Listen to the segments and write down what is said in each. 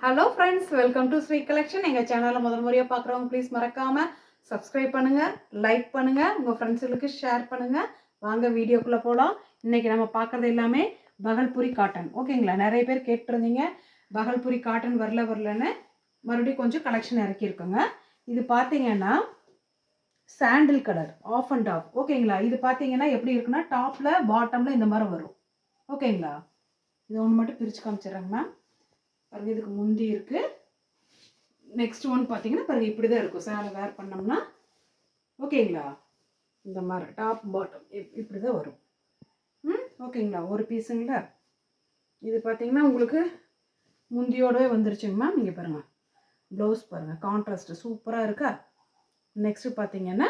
Hello friends, welcome to Sri collection. எங்கள் சேனலில் முதல் முறையாக பார்க்குறவங்க ப்ளீஸ் மறக்காமல் சப்ஸ்கிரைப் பண்ணுங்கள், லைக் பண்ணுங்கள், உங்கள் ஃப்ரெண்ட்ஸுகளுக்கு ஷேர் பண்ணுங்கள். வாங்க வீடியோக்குள்ளே போகலாம். இன்றைக்கி நம்ம பார்க்குறது எல்லாமே பகல்புரி காட்டன். ஓகேங்களா? நிறைய பேர் கேட்டிருந்தீங்க பகல்புரி காட்டன் வரலன்னு. மறுபடியும் கொஞ்சம் கலெக்ஷன் இறக்கியிருக்கோங்க. இது பார்த்தீங்கன்னா sandal colour off and off. ஓகேங்களா? இது பார்த்தீங்கன்னா எப்படி இருக்குன்னா டாப்பில் பாட்டமில் இந்த மாதிரி வரும். ஓகேங்களா? இது ஒன்று மட்டும் பிரித்து காமிச்சிடுறேங்க மேம். பாருங்க, இதுக்கு முந்தி இருக்கு. நெக்ஸ்ட் ஒன் பார்த்தீங்கன்னா பாருங்க, இப்படி தான் இருக்கும். சேலை வேர் பண்ணோம்னா ஓகேங்களா, இந்த மாதிரி டாப் பாட்டம் இப்படி தான் வரும். ஓகேங்களா, ஒரு பீஸுங்களா. இது பார்த்தீங்கன்னா உங்களுக்கு முந்தியோடவே வந்துருச்சுங்க மேம். நீங்கள் பாருங்கள், ப்ளவுஸ் பாருங்கள், கான்ட்ராஸ்ட்டு சூப்பராக இருக்கா. நெக்ஸ்ட்டு பார்த்தீங்கன்னா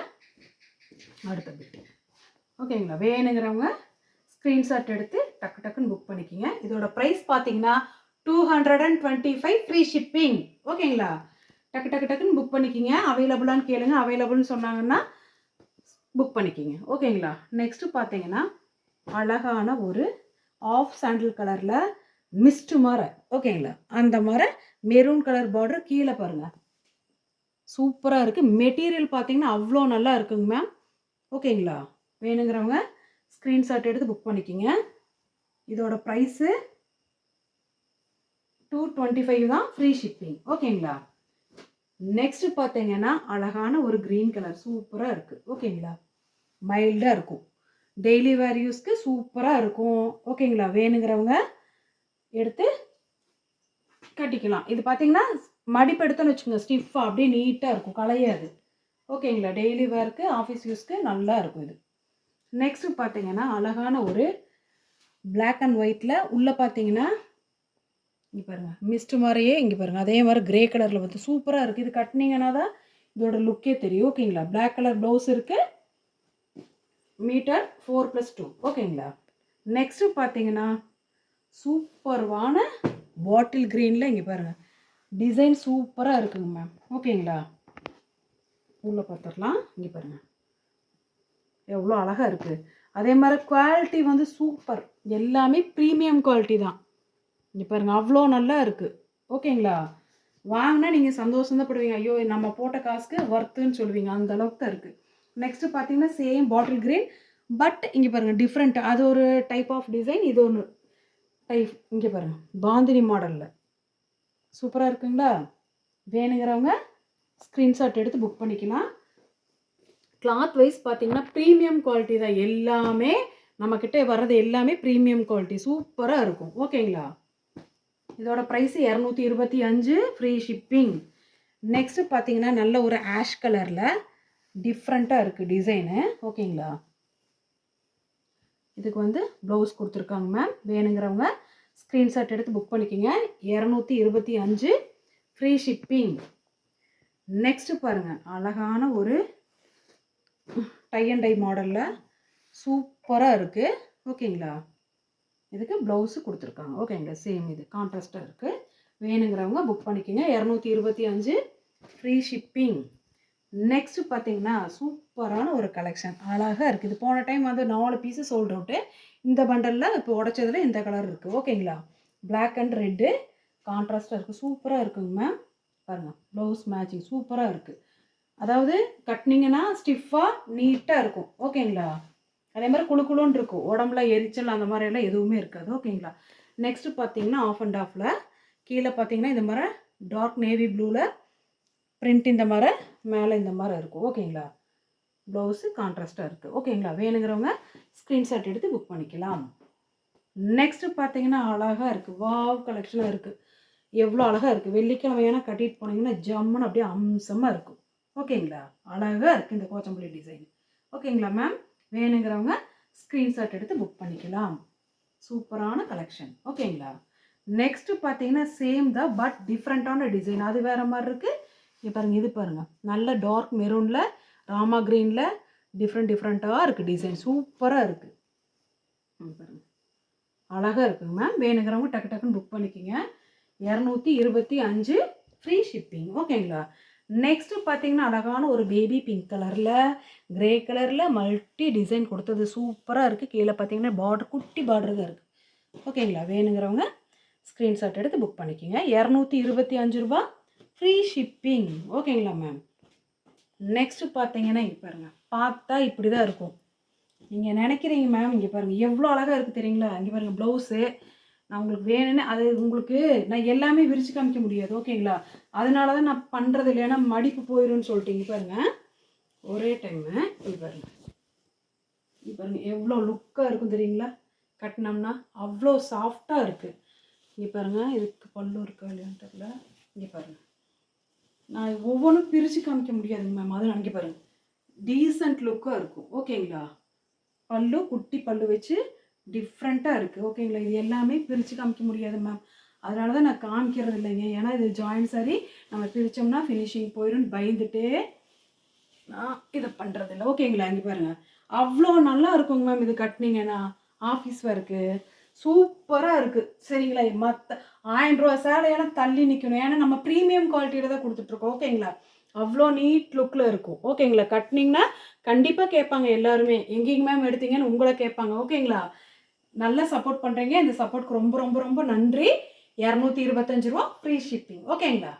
அடுத்த பிட். ஓகேங்களா, வேணுங்கிறவங்க ஸ்க்ரீன்ஷாட் எடுத்து டக்கு டக்குன்னு புக் பண்ணிக்கிங்க. இதோட ப்ரைஸ் பார்த்தீங்கன்னா 225 ஃப்ரீ ஷிப்பிங். ஓகேங்களா, டக்கு டக்கு டக்குன்னு புக் பண்ணிக்கிங்க. அவைலபிளான்னு கேளுங்க, அவைலபிள்னு சொன்னாங்கன்னா புக் பண்ணிக்கிங்க. ஓகேங்களா, நெக்ஸ்ட்டு பார்த்தீங்கன்னா அழகான ஒரு ஆஃப் சாண்டில் கலரில் மிஸ்ட் மாதிரி. ஓகேங்களா, அந்த மாதிரி மெரூன் கலர் பார்டர் கீழே பாருங்கள், சூப்பராக இருக்குது. மெட்டீரியல் பார்த்தீங்கன்னா அவ்வளோ நல்லா இருக்குங்க மேம். ஓகேங்களா, வேணுங்கிறவங்க ஸ்க்ரீன்ஷாட் எடுத்து புக் பண்ணிக்கிங்க. இதோட ப்ரைஸு 225 தான், ஃப்ரீ ஷிப்பிங். ஓகேங்களா, நெக்ஸ்ட் பார்த்தீங்கன்னா அழகான ஒரு க்ரீன் கலர் சூப்பராக இருக்குது. ஓகேங்களா, மைல்டாக இருக்கும், டெய்லி வேர் யூஸ்க்கு சூப்பராக இருக்கும். ஓகேங்களா, வேணுங்கிறவங்க எடுத்து கட்டிக்கலாம். இது பார்த்தீங்கன்னா மடிப்பு எடுத்தோன்னு வச்சுக்கோங்க, ஸ்டிஃபாக அப்படியே நீட்டாக இருக்கும், கலையாது. ஓகேங்களா, டெய்லி வேர்க்கு ஆஃபீஸ் யூஸ்க்கு நல்லா இருக்கும் இது. நெக்ஸ்ட்டு பார்த்தீங்கன்னா அழகான ஒரு பிளாக் அண்ட் ஒயிட்டில் உள்ளே பார்த்தீங்கன்னா இங்கே பாருங்கள் மிஸ்ட் மாதிரியே, இங்கே பாருங்கள் அதே மாதிரி கிரே கலரில் வந்து சூப்பராக இருக்குது. இது கட்டினீங்கன்னா தான் இதோட லுக்கே தெரியும். ஓகேங்களா, பிளாக் கலர் ப்ளவுஸ் இருக்குது, மீட்டர் 4+2. ஓகேங்களா, நெக்ஸ்ட்டு பார்த்தீங்கன்னா சூப்பர்வான பாட்டில் க்ரீனில் இங்கே பாருங்கள் டிசைன் சூப்பராக இருக்குங்க மேம். ஓகேங்களா, உள்ளே பார்த்துடலாம். இங்கே பாருங்கள் எவ்வளோ அழகாக இருக்குது. அதே மாதிரி குவாலிட்டி வந்து சூப்பர், எல்லாமே ப்ரீமியம் குவாலிட்டி தான். இங்கே பாருங்கள் அவ்வளோ நல்லா இருக்குது. ஓகேங்களா, வாங்கினா நீங்கள் சந்தோஷம்தான். ஐயோ நம்ம போட்ட காசுக்கு ஒர்த்துன்னு சொல்லுவீங்க, அந்த அளவுக்கு தான் இருக்குது. நெக்ஸ்ட்டு பார்த்தீங்கன்னா சேம் பாட்டில் க்ரீன், பட் இங்கே பாருங்கள் டிஃப்ரெண்ட். அது ஒரு டைப் ஆஃப் டிசைன், இது ஒன்று டைப். இங்கே பாருங்கள் பாந்தினி மாடலில் சூப்பராக இருக்குங்களா. வேணுங்கிறவங்க ஸ்க்ரீன்ஷாட் எடுத்து புக் பண்ணிக்கலாம். கிளாத் வைஸ் பார்த்தீங்கன்னா ப்ரீமியம் குவாலிட்டி தான். எல்லாமே நம்மக்கிட்ட வர்றது எல்லாமே ப்ரீமியம் குவாலிட்டி சூப்பராக இருக்கும். ஓகேங்களா, இதோட ப்ரைஸ் 225 ஃப்ரீ ஷிப்பிங். நெக்ஸ்ட்டு பார்த்தீங்கன்னா நல்ல ஒரு ஆஷ் கலரில் டிஃப்ரெண்ட்டாக இருக்குது டிசைனு. ஓகேங்களா, இதுக்கு வந்து ப்ளவுஸ் கொடுத்துருக்காங்க மேம். வேணுங்கிறவங்க ஸ்க்ரீன்ஷாட் எடுத்து புக் பண்ணிக்கோங்க. 225 ஃப்ரீ ஷிப்பிங். நெக்ஸ்ட்டு பாருங்கள் அழகான ஒரு டை அண்ட் டை மாடலில் சூப்பராக இருக்குது. ஓகேங்களா, இதுக்கு ப்ளவுஸு கொடுத்துருக்காங்க. ஓகேங்களா, சேம் இது கான்ட்ராஸ்ட்டாக இருக்குது. வேணுங்கிறவங்க புக் பண்ணிக்கோங்க. 225 ஃப்ரீ ஷிப்பிங். நெக்ஸ்ட்டு பார்த்தீங்கன்னா சூப்பரான ஒரு கலெக்ஷன் அழகாக இருக்குது. இது போன டைம் வந்து 4 பீஸு சோல்ட் அவுட்டு. இந்த பண்டலில் இப்போ உடச்சதில் இந்த கலர் இருக்குது. ஓகேங்களா, பிளாக் அண்ட் ரெட்டு கான்ட்ராஸ்ட்டாக இருக்குது, சூப்பராக இருக்குங்க மேம். பாருங்கள் ப்ளவுஸ் மேட்சிங் சூப்பராக இருக்குது. அதாவது கட்டினீங்கன்னா ஸ்டிஃபாக நீட்டாக இருக்கும். ஓகேங்களா, அதே மாதிரி குழுக்குழுன்னு இருக்கும், உடம்புல எரிச்சல் அந்த மாதிரியெல்லாம் எதுவுமே இருக்காது. ஓகேங்களா, நெக்ஸ்ட்டு பார்த்தீங்கன்னா ஆஃப் அண்ட் ஆஃபில் கீழே பார்த்தீங்கன்னா இந்த மாதிரி டார்க் நேவி ப்ளூவில் பிரிண்ட் இந்த மாதிரி மேலே இந்த மாதிரி இருக்கும். ஓகேங்களா, ப்ளவுஸு கான்ட்ராஸ்ட்டாக இருக்குது. ஓகேங்களா, வேணுங்கிறவங்க ஸ்க்ரீன்ஷாட் எடுத்து புக் பண்ணிக்கலாம். நெக்ஸ்ட்டு பார்த்தீங்கன்னா அழகாக இருக்குது, வாவ் கலெக்ஷனாக இருக்குது. எவ்வளோ அழகாக இருக்குது. வெள்ளிக்கிழமையான கட்டிட்டு போனீங்கன்னா ஜம்முன்னு அப்படியே அம்சமாக இருக்கும். ஓகேங்களா, அழகாக இருக்குது இந்த கோச்சம்பள்ளி டிசைன். ஓகேங்களா மேம், வேணுங்கிறவங்க ஸ்க்ரீன்ஷாட் எடுத்து புக் பண்ணிக்கலாம். சூப்பரான கலெக்ஷன். ஓகேங்களா, நெக்ஸ்ட்டு பார்த்தீங்கன்னா சேம் தான், பட் டிஃப்ரெண்ட்டான டிசைன், அது வேறு மாதிரி இருக்குது. இப்போ பாருங்கள், இது பாருங்கள் நல்ல டார்க் மெரூனில் ராமா க்ரீனில் டிஃப்ரெண்ட்டாக இருக்குது டிசைன், சூப்பராக இருக்குது. பாருங்கள் அழகாக இருக்குங்க மேம். வேணுங்கிறவங்க டக்கு டக்குன்னு புக் பண்ணிக்கோங்க. 225 ஃப்ரீ ஷிப்பிங். ஓகேங்களா, நெக்ஸ்ட்டு பார்த்தீங்கன்னா அழகான ஒரு பேபி பிங்க் கலரில் கிரே கலரில் மல்டி டிசைன் கொடுத்தது சூப்பராக இருக்குது. கீழே பார்த்தீங்கன்னா பார்டர் குட்டி பார்டர் தான் இருக்குது. ஓகேங்களா, வேணுங்கிறவங்க ஸ்க்ரீன்ஷாட் எடுத்து புக் பண்ணிக்கோங்க. 225 ரூபா ஃப்ரீ ஷிப்பிங். ஓகேங்களா மேம்? நெக்ஸ்ட்டு பார்த்தீங்கன்னா இங்கே பாருங்கள், பார்த்தா இப்படி தான் இருக்கும். நீங்கள் நினைக்கிறீங்க மேம், இங்கே பாருங்கள் எவ்வளோ அழகாக இருக்குது தெரியுங்களா? இங்கே பாருங்கள் ப்ளவுஸு. நான் உங்களுக்கு வேணும்னு அது உங்களுக்கு நான் எல்லாமே விரித்து காமிக்க முடியாது. ஓகேங்களா? அதனால தான் நான் பண்ணுறது இல்லை, ஏன்னா மடிப்பு போயிடும்னு சொல்லிட்டு. இங்கே பாருங்கள் ஒரே டைமு இங்கே பாருங்கள், இங்கே பாருங்கள் எவ்வளோ லுக்காக இருக்கும் தெரியுங்களா? கட்டினோம்னா அவ்வளோ சாஃப்டாக இருக்குது. இங்கே பாருங்கள், இதுக்கு பல்லு இருக்கா இல்லையான்னு தெரியல. இங்கே பாருங்கள், நான் ஒவ்வொன்றும் பிரித்து காமிக்க முடியாதுங்க மேம். அதனால் இங்கே பாருங்கள் டீசெண்ட் லுக்காக இருக்கும். ஓகேங்களா? பல்லு குட்டி பல்லு வச்சு டிஃப்ரெண்ட்டாக இருக்குது. ஓகேங்களா? இது எல்லாமே பிரித்து காமிக்க முடியாது மேம். அதனால தான் நான் காமிக்கிறது இல்லைங்க. ஏன்னா இது ஜாயின் சாரி நம்ம பிரித்தோம்னா ஃபினிஷிங் போயிடும் பயந்துட்டே நான் இதை பண்ணுறதில்ல. ஓகேங்களா? இங்கே பாருங்கள் அவ்வளோ நல்லா இருக்குங்க மேம். இது கட்டினீங்கன்னா ஆஃபீஸ் ஒர்க்கு சூப்பராக இருக்குது. சரிங்களா? மற்ற 1000 ரூபா சேலையெல்லாம் தள்ளி நிற்கணும். ஏன்னா நம்ம ப்ரீமியம் குவாலிட்டியில் தான் கொடுத்துட்ருக்கோம். ஓகேங்களா? அவ்வளோ நீட் லுக்கில் இருக்கும். ஓகேங்களா? கட்டினீங்கன்னா கண்டிப்பாக கேட்பாங்க எல்லாருமே, எங்கேங்க மேம் எடுத்தீங்கன்னு உங்களை கேட்பாங்க. ஓகேங்களா? நல்லா சப்போர்ட் பண்ணுறீங்க. இந்த சப்போர்ட்க்கு ரொம்ப ரொம்ப ரொம்ப நன்றி. 225 ரூபா ஃப்ரீ ஷிப்பிங். ஓகேங்களா?